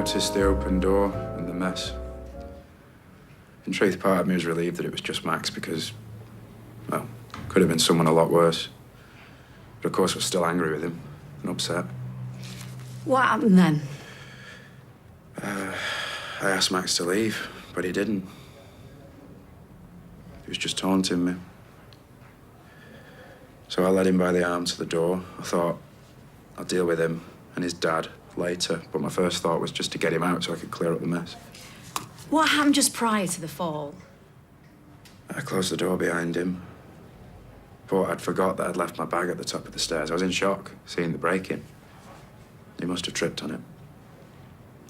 noticed the open door and the mess. In truth, part of me was relieved that it was just Max because, well, could have been someone a lot worse. But of course, I was still angry with him and upset. What happened then? I asked Max to leave, but he didn't. He was just taunting me. So I led him by the arm to the door. I thought I'll deal with him and his dad later, but my first thought was just to get him out so I could clear up the mess. What happened just prior to the fall? I closed the door behind him. But I'd forgot that I'd left my bag at the top of the stairs. I was in shock, seeing the break-in. He must have tripped on it.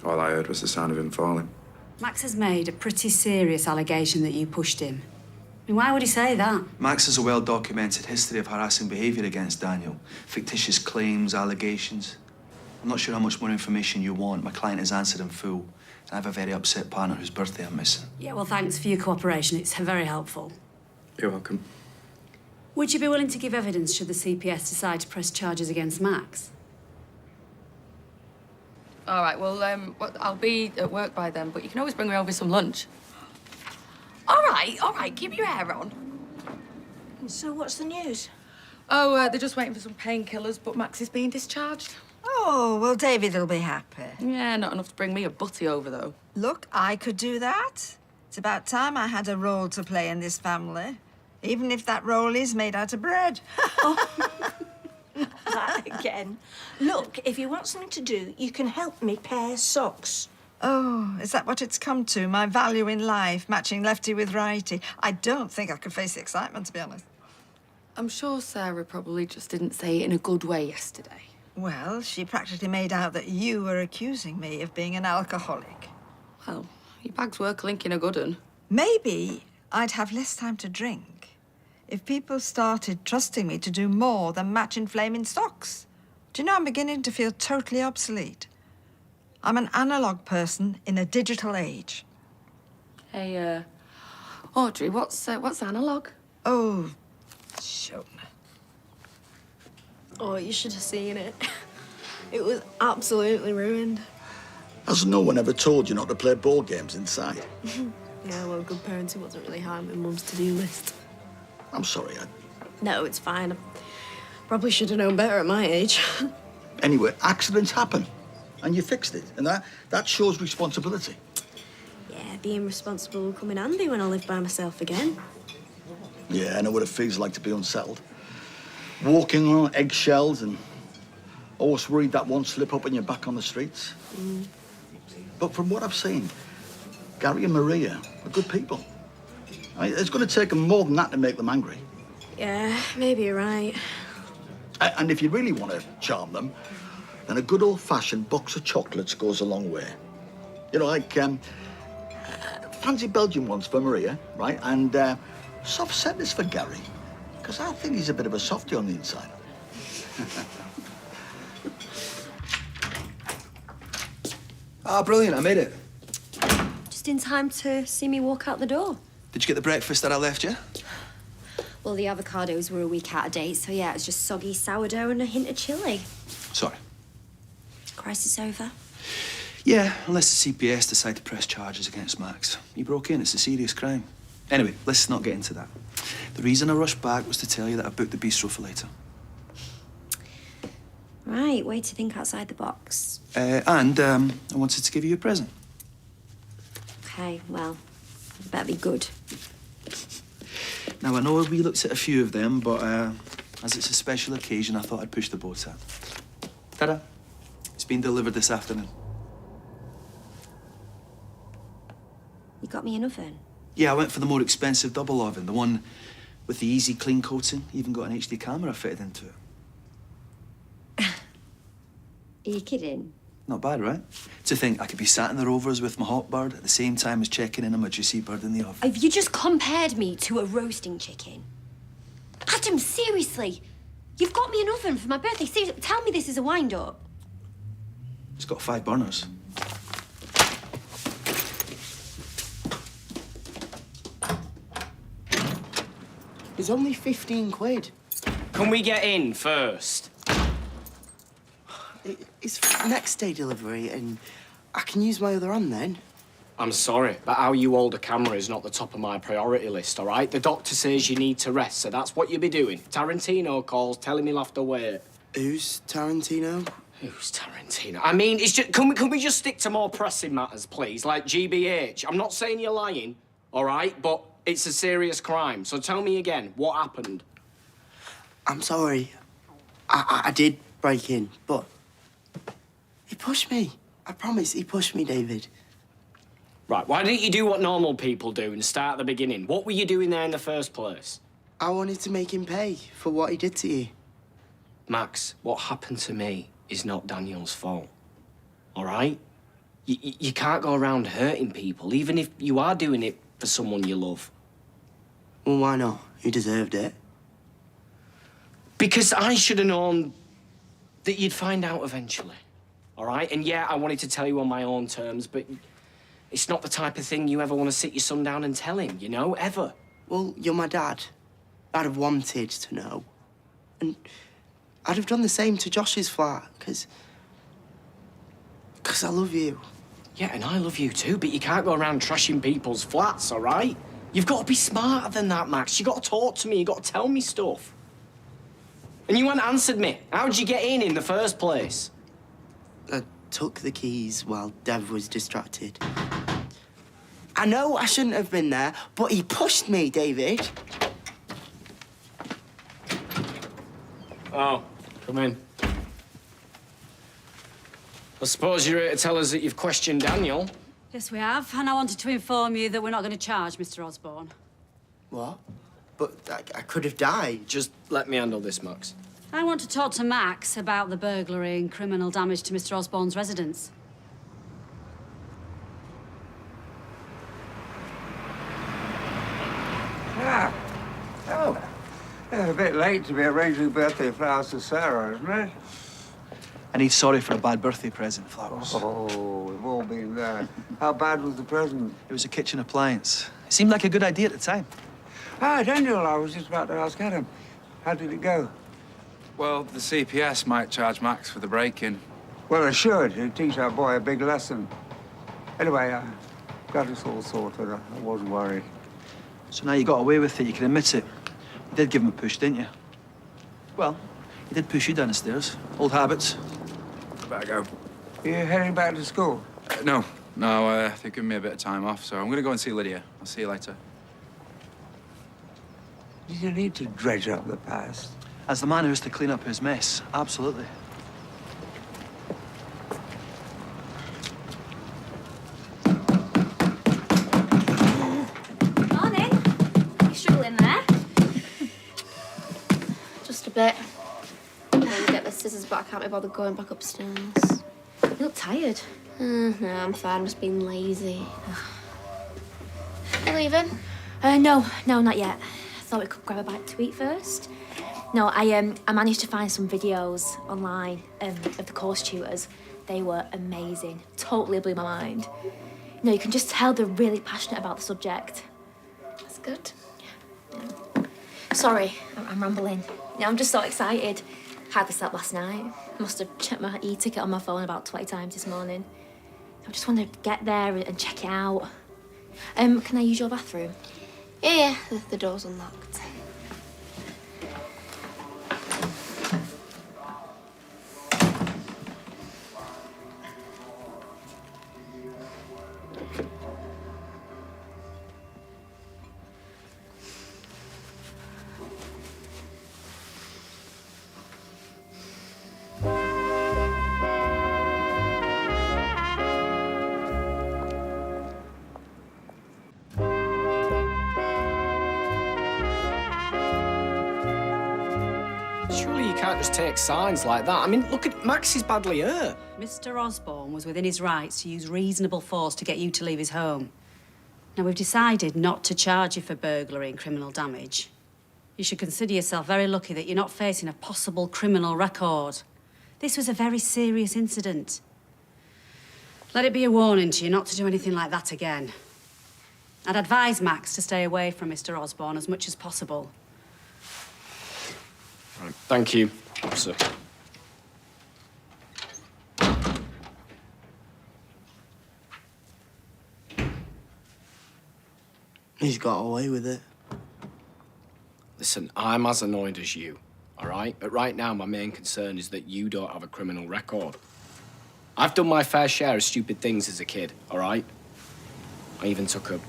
All I heard was the sound of him falling. Max has made a pretty serious allegation that you pushed him. I mean, why would he say that? Max has a well-documented history of harassing behaviour against Daniel. Fictitious claims, allegations. I'm not sure how much more information you want. My client has answered in full. And I have a very upset partner whose birthday I'm missing. Yeah, well, thanks for your cooperation. It's very helpful. You're welcome. Would you be willing to give evidence should the CPS decide to press charges against Max? All right, well, I'll be at work by then, but you can always bring me over some lunch. All right, keep your hair on. So what's the news? Oh, they're just waiting for some painkillers, but Max is being discharged. Oh, well, David will be happy. Yeah, not enough to bring me a butty over, though. Look, I could do that. It's about time I had a role to play in this family, even if that role is made out of bread. That again. Look, if you want something to do, you can help me pair socks. Oh, is that what it's come to? My value in life, matching lefty with righty. I don't think I could face the excitement, to be honest. I'm sure Sarah probably just didn't say it in a good way yesterday. Well, she practically made out that you were accusing me of being an alcoholic. Well, your bags were clinking a good un. Maybe I'd have less time to drink if people started trusting me to do more than match in flaming stocks. Do you know, I'm beginning to feel totally obsolete. I'm an analog person in a digital age. Hey, Audrey, what's analog? Oh, sure. Oh, you should have seen it. It was absolutely ruined. Has no one ever told you not to play board games inside? Yeah, well, good parenting wasn't really high on my mum's to-do list. I'm sorry, No, it's fine. I probably should have known better at my age. Anyway, accidents happen, and you fixed it, and that shows responsibility. Yeah, being responsible will come in handy when I live by myself again. Yeah, I know what it feels like to be unsettled. Walking on eggshells and always worried that won't slip up and you're back on the streets. But from what I've seen, Gary and Maria are good people. I mean, it's going to take them more than that to make them angry. Yeah, maybe you're right. And if you really want to charm them, then a good old-fashioned box of chocolates goes a long way. You know, like, fancy Belgian ones for Maria, right? And soft centres for Gary, because I think he's a bit of a softie on the inside. Ah, brilliant, I made it. Just in time to see me walk out the door. Did you get the breakfast that I left you? Well, the avocados were a week out of date, so yeah, it's just soggy sourdough and a hint of chilli. Sorry. Crisis over? Yeah, unless the CPS decide to press charges against Max. He broke in, it's a serious crime. Anyway, let's not get into that. The reason I rushed back was to tell you that I booked the bistro for later. Right, way to think outside the box. And I wanted to give you a present. Okay, well, it better be good. Now, I know we looked at a few of them, but as it's a special occasion, I thought I'd push the boat out. Ta-da. It's been delivered this afternoon. You got me an oven? Yeah, I went for the more expensive double oven, the one with the easy clean coating. Even got an HD camera fitted into it. Are you kidding? Not bad, right? To think I could be sat in the Rovers with my hot bird at the same time as checking in on my juicy bird in the oven. Have you just compared me to a roasting chicken? Adam, seriously? You've got me an oven for my birthday. Seriously, tell me this is a wind-up. It's got 5 burners. It's only 15 quid. Can we get in first? It's next day delivery, and I can use my other hand then. I'm sorry, but how you hold a camera is not the top of my priority list, all right? The doctor says you need to rest, so that's what you'll be doing. Tarantino calls, tell him he'll have to wait. Who's Tarantino? Who's Tarantino? I mean, it's just, can we just stick to more pressing matters, please? Like GBH. I'm not saying you're lying, all right? But it's a serious crime. So tell me again, what happened? I'm sorry. I did break in, but he pushed me. I promise, he pushed me, David. Right, why didn't you do what normal people do and start at the beginning? What were you doing there in the first place? I wanted to make him pay for what he did to you. Max, what happened to me is not Daniel's fault, all right? You can't go around hurting people, even if you are doing it for someone you love. Well, why not? You deserved it. Because I should have known that you'd find out eventually, all right? And yeah, I wanted to tell you on my own terms, but it's not the type of thing you ever want to sit your son down and tell him, you know, ever. Well, you're my dad. I'd have wanted to know. And I'd have done the same to Josh's flat, because I love you. Yeah, and I love you too, but you can't go around trashing people's flats, all right? You've got to be smarter than that, Max. You've got to talk to me. You've got to tell me stuff. And you haven't answered me. How'd you get in the first place? I took the keys while Dev was distracted. I know I shouldn't have been there, but he pushed me, David. Oh, come in. I suppose you're here to tell us that you've questioned Daniel. Yes, we have. And I wanted to inform you that we're not going to charge Mr. Osborne. What? But I could have died. Just let me handle this, Max. I want to talk to Max about the burglary and criminal damage to Mr. Osborne's residence. Ah. Oh. Yeah, a bit late to be arranging birthday flowers for Sarah, isn't it? I need sorry for a bad birthday present, Flowers. Oh, we've all been there. How bad was the present? It was a kitchen appliance. It seemed like a good idea at the time. Ah, Daniel, I was just about to ask Adam. How did it go? Well, the CPS might charge Max for the break-in. Well, it should. It'd teach our boy a big lesson. Anyway, I got us all sorted. I wasn't worried. So now you got away with it, you can admit it. You did give him a push, didn't you? Well, he did push you down the stairs. Old habits. Better go. Are you heading back to school? No, they've given me a bit of time off, so I'm going to go and see Lydia. I'll see you later. Did you need to dredge up the past? As the man who has to clean up his mess, absolutely. Morning. You struggling there? Just a bit. I'm gonna get the scissors, but I can't be bothered going back upstairs. You look tired. No, I'm fine. Just being lazy. You leaving? No, not yet. I thought we could grab a bite to eat first. No, I managed to find some videos online of the course tutors. They were amazing. Totally blew my mind. You know, you can just tell they're really passionate about the subject. That's good. Yeah. Sorry, I'm rambling. You know, I'm just so excited. Hardly slept last night. Must have checked my e-ticket on my phone about 20 times this morning. I just want to get there and check it out. Can I use your bathroom? Yeah, the door's unlocked. Surely you can't just take signs like that. I mean, look at Max is badly hurt. Mr. Osborne was within his rights to use reasonable force to get you to leave his home. Now, we've decided not to charge you for burglary and criminal damage. You should consider yourself very lucky that you're not facing a possible criminal record. This was a very serious incident. Let it be a warning to you not to do anything like that again. I'd advise Max to stay away from Mr. Osborne as much as possible. Right. Thank you, officer. He's got away with it. Listen, I'm as annoyed as you, all right? But right now, my main concern is that you don't have a criminal record. I've done my fair share of stupid things as a kid, all right? I even took a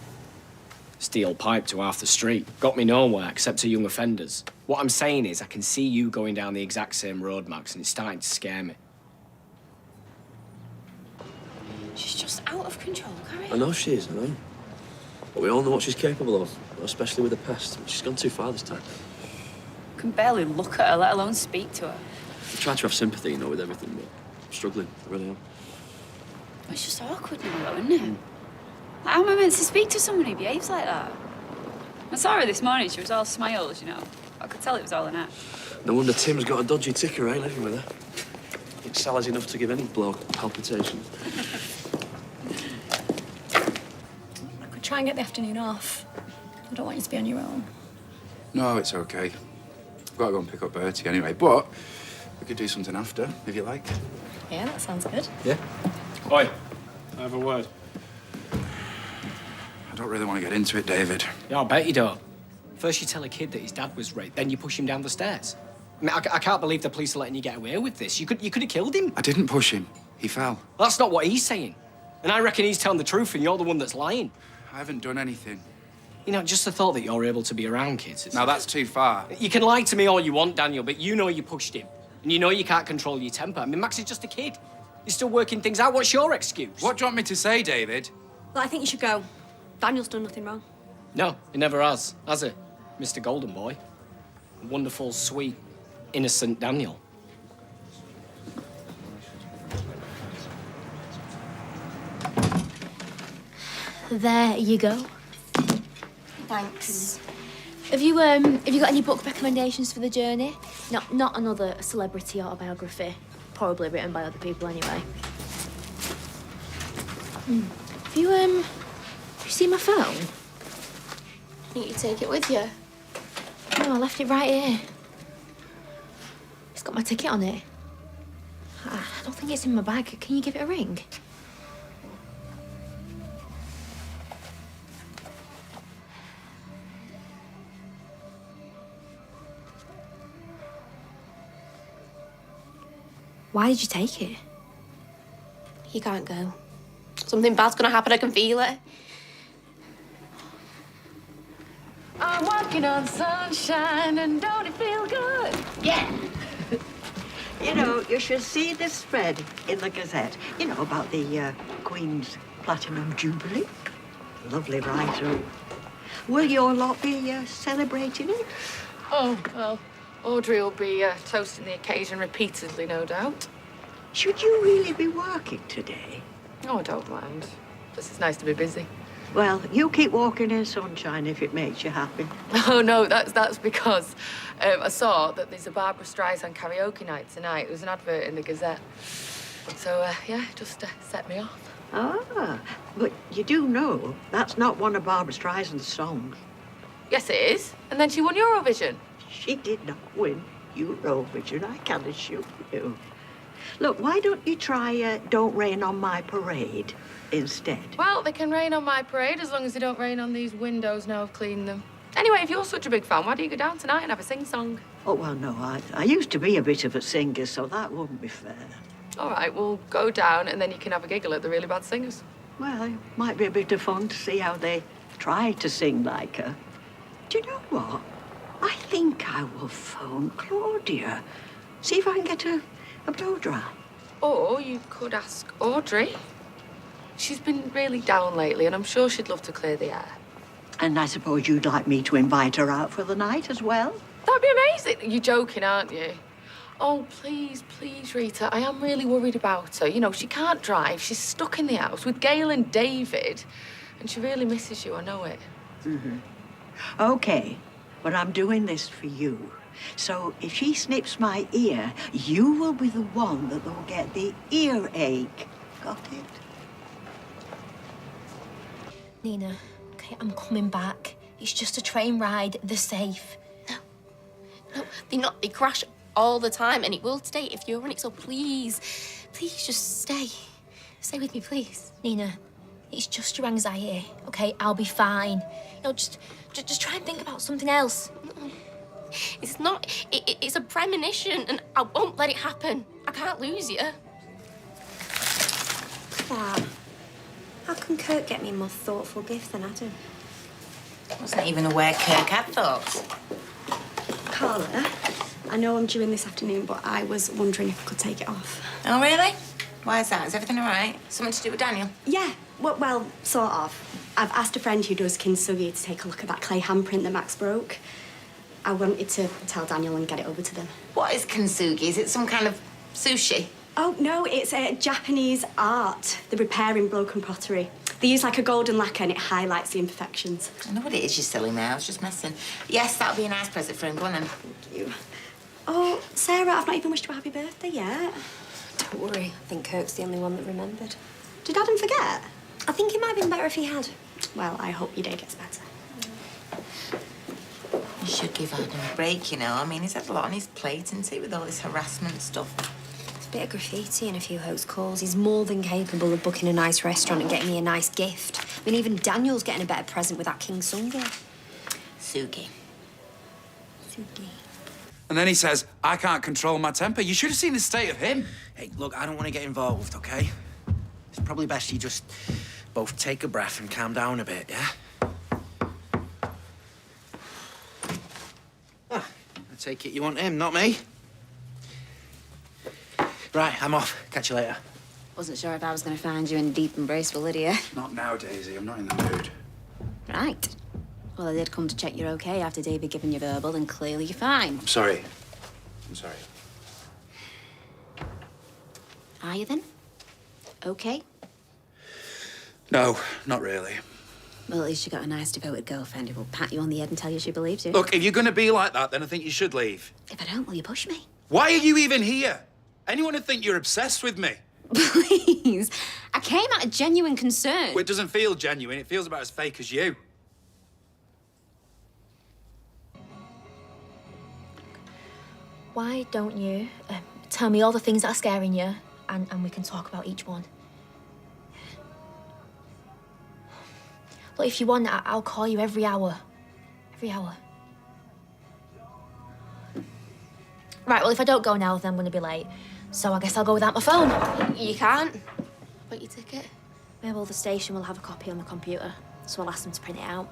steel pipe to half the street. Got me nowhere, except to young offenders. What I'm saying is I can see you going down the exact same road, Max, and it's starting to scare me. She's just out of control, Gary. I know she is, I know. But we all know what she's capable of, especially with the past. She's gone too far this time. I can barely look at her, let alone speak to her. I try to have sympathy, with everything, but I'm struggling. I really am. It's just awkward now, though, isn't it? Like, how am I meant to speak to someone who behaves like that? I saw her this morning, she was all smiles, I could tell it was all an act. No wonder Tim's got a dodgy ticker, living with her. It's Sally's enough to give any bloke palpitations. I could try and get the afternoon off. I don't want you to be on your own. No, it's okay. I've got to go and pick up Bertie anyway, but we could do something after, if you like. Yeah, that sounds good. Yeah? Oi, I have a word. I don't really want to get into it, David. Yeah, I bet you don't. First you tell a kid that his dad was raped, then you push him down the stairs. I mean, I can't believe the police are letting you get away with this. You could have killed him. I didn't push him. He fell. Well, that's not what he's saying. And I reckon he's telling the truth and you're the one that's lying. I haven't done anything. Just the thought that you're able to be around kids. Now, that's too far. You can lie to me all you want, Daniel, but you know you pushed him. And you know you can't control your temper. I mean, Max is just a kid. He's still working things out. What's your excuse? What do you want me to say, David? Well, I think you should go. Daniel's done nothing wrong. No, he never has it? Mr. Golden Boy. Wonderful, sweet, innocent Daniel. There you go. Thanks. Have you got any book recommendations for the journey? Not another celebrity autobiography. Probably written by other people anyway. Have you seen my phone? Think you take it with you? No, I left it right here. It's got my ticket on it. I don't think it's in my bag. Can you give it a ring? Why did you take it? You can't go. Something bad's gonna happen, I can feel it. I'm walking on sunshine, and don't it feel good? Yeah. You should see this spread in the Gazette. About the Queen's Platinum Jubilee. Lovely writer. Will your lot be celebrating it? Oh, well, Audrey will be toasting the occasion repeatedly, no doubt. Should you really be working today? Oh, I don't mind. Just it's nice to be busy. Well, you keep walking in sunshine if it makes you happy. Oh, no, that's because I saw that there's a Barbara Streisand karaoke night tonight. There was an advert in the Gazette. So, yeah, just set me off. Ah, but you do know that's not one of Barbara Streisand's songs. Yes, it is. And then she won Eurovision. She did not win Eurovision, I can assure you. Look, why don't you try Don't Rain on My Parade instead? Well, they can rain on my parade as long as they don't rain on these windows now I've cleaned them. Anyway, if you're such a big fan, why don't you go down tonight and have a sing-song? Oh, well, no, I used to be a bit of a singer, so that wouldn't be fair. All right, we'll go down and then you can have a giggle at the really bad singers. Well, it might be a bit of fun to see how they try to sing like her. Do you know what? I think I will phone Claudia. See if I can get a blow dry. Or you could ask Audrey. She's been really down lately and I'm sure she'd love to clear the air. And I suppose you'd like me to invite her out for the night as well? That'd be amazing. You're joking, aren't you? Oh, please, please, Rita. I am really worried about her. She can't drive. She's stuck in the house with Gail and David. And she really misses you, I know it. Mm-hmm. OK, but I'm doing this for you. So if she snips my ear, you will be the one that will get the earache. Got it? Nina, okay, I'm coming back. It's just a train ride. They're safe. No, they're not. They crash all the time, and it will today if you're on it. So please, please just stay. Stay with me, please. Nina, It's just your anxiety, okay? I'll be fine. You know, just try and think about something else. It's not. It's a premonition, and I won't let it happen. I can't lose you. Claire, how can Kirk get me a more thoughtful gift than Adam? Wasn't even aware Kirk had thoughts. Carla, I know I'm due in this afternoon, but I was wondering if I could take it off. Oh, really? Why is that? Is everything all right? Something to do with Daniel? Yeah, well, sort of. I've asked a friend who does kintsugi to take a look at that clay handprint that Max broke. I wanted to tell Daniel and get it over to them. What is kintsugi? Is it some kind of sushi? Oh, no, it's a Japanese art. They're repairing broken pottery. They use like a golden lacquer and it highlights the imperfections. I know what it is, you silly mare. I was just messing. Yes, that'll be a nice present for him. Go on then. Thank you. Oh, Sarah, I've not even wished you a happy birthday yet. Don't worry, I think Kirk's the only one that remembered. Did Adam forget? I think it might have been better if he had. Well, I hope your day gets better. You should give Adam a break, you know. I mean, he's had a lot on his plate, isn't he, with all this harassment stuff. It's a bit of graffiti and a few host calls. He's more than capable of booking a nice restaurant and getting me a nice gift. I mean, even Daniel's getting a better present with that King Sunga. Sugi. Sugi. And then he says, I can't control my temper. You should have seen the state of him. Hey, look, I don't want to get involved, okay? It's probably best you just both take a breath and calm down a bit, yeah? Ah, I take it you want him, not me? Right, I'm off. Catch you later. Wasn't sure if I was going to find you in a deep embrace with Lydia. Not now, Daisy. I'm not in the mood. Right. Well, I did come to check you're okay after David giving you verbal, and clearly you're fine. I'm sorry. I'm sorry. Are you then? Okay. No, not really. Well, at least you got a nice, devoted girlfriend who will pat you on the head and tell you she believes you. Look, if you're going to be like that, then I think you should leave. If I don't, will you push me? Why are you even here? Anyone would think you're obsessed with me. Please. I came out of genuine concern. Well, it doesn't feel genuine. It feels about as fake as you. Why don't you tell me all the things that are scaring you, and we can talk about each one? Look, if you want, I'll call you every hour. Every hour. Right, well, if I don't go now, then I'm going to be late. So I guess I'll go without my phone. You can't. Got your ticket? Yeah, well, the station will have a copy on the computer, so I'll ask them to print it out.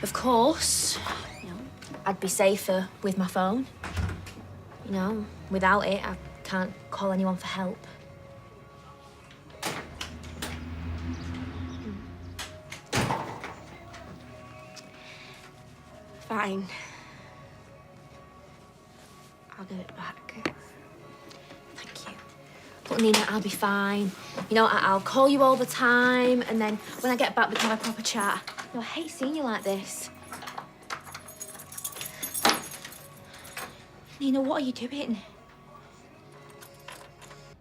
Of course, you know, I'd be safer with my phone. You know, without it, I can't call anyone for help. Fine. I'll give it back. Thank you. But Nina, I'll be fine. You know, I'll call you all the time, and then when I get back, we can have a proper chat. You know, I hate seeing you like this. Nina, what are you doing?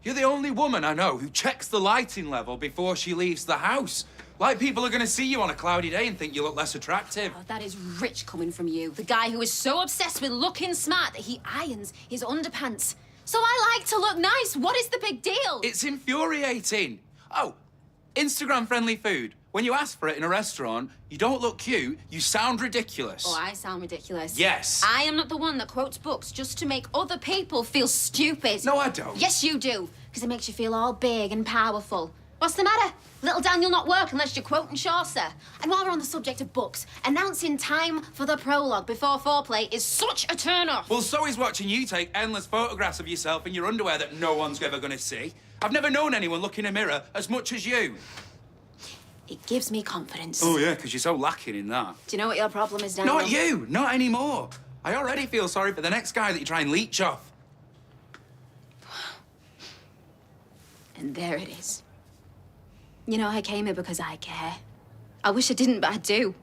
You're the only woman I know who checks the lighting level before she leaves the house. Like people are going to see you on a cloudy day and think you look less attractive. Oh, that is rich coming from you. The guy who is so obsessed with looking smart that he irons his underpants. So I like to look nice. What is the big deal? It's infuriating. Oh, Instagram-friendly food. When you ask for it in a restaurant, you don't look cute, you sound ridiculous. Oh, I sound ridiculous. Yes. I am not the one that quotes books just to make other people feel stupid. No, I don't. Yes, you do. Because it makes you feel all big and powerful. What's the matter? Little Daniel not work unless you're quoting Chaucer. And while we're on the subject of books, announcing time for the prologue before foreplay is such a turn-off. Well, so is watching you take endless photographs of yourself in your underwear that no one's ever going to see. I've never known anyone look in a mirror as much as you. It gives me confidence. Oh, yeah, because you're so lacking in that. Do you know what your problem is, Daniel? Not you. Not anymore. I already feel sorry for the next guy that you try and leech off. And there it is. You know, I came here because I care. I wish I didn't, but I do.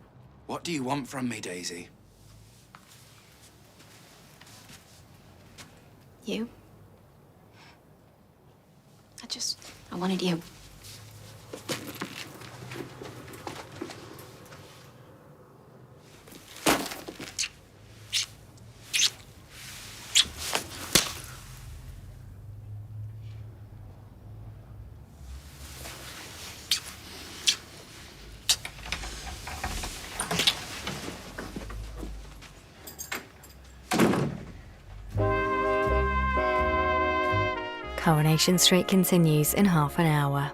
What do you want from me, Daisy? You? I wanted you. Coronation Street continues in half an hour.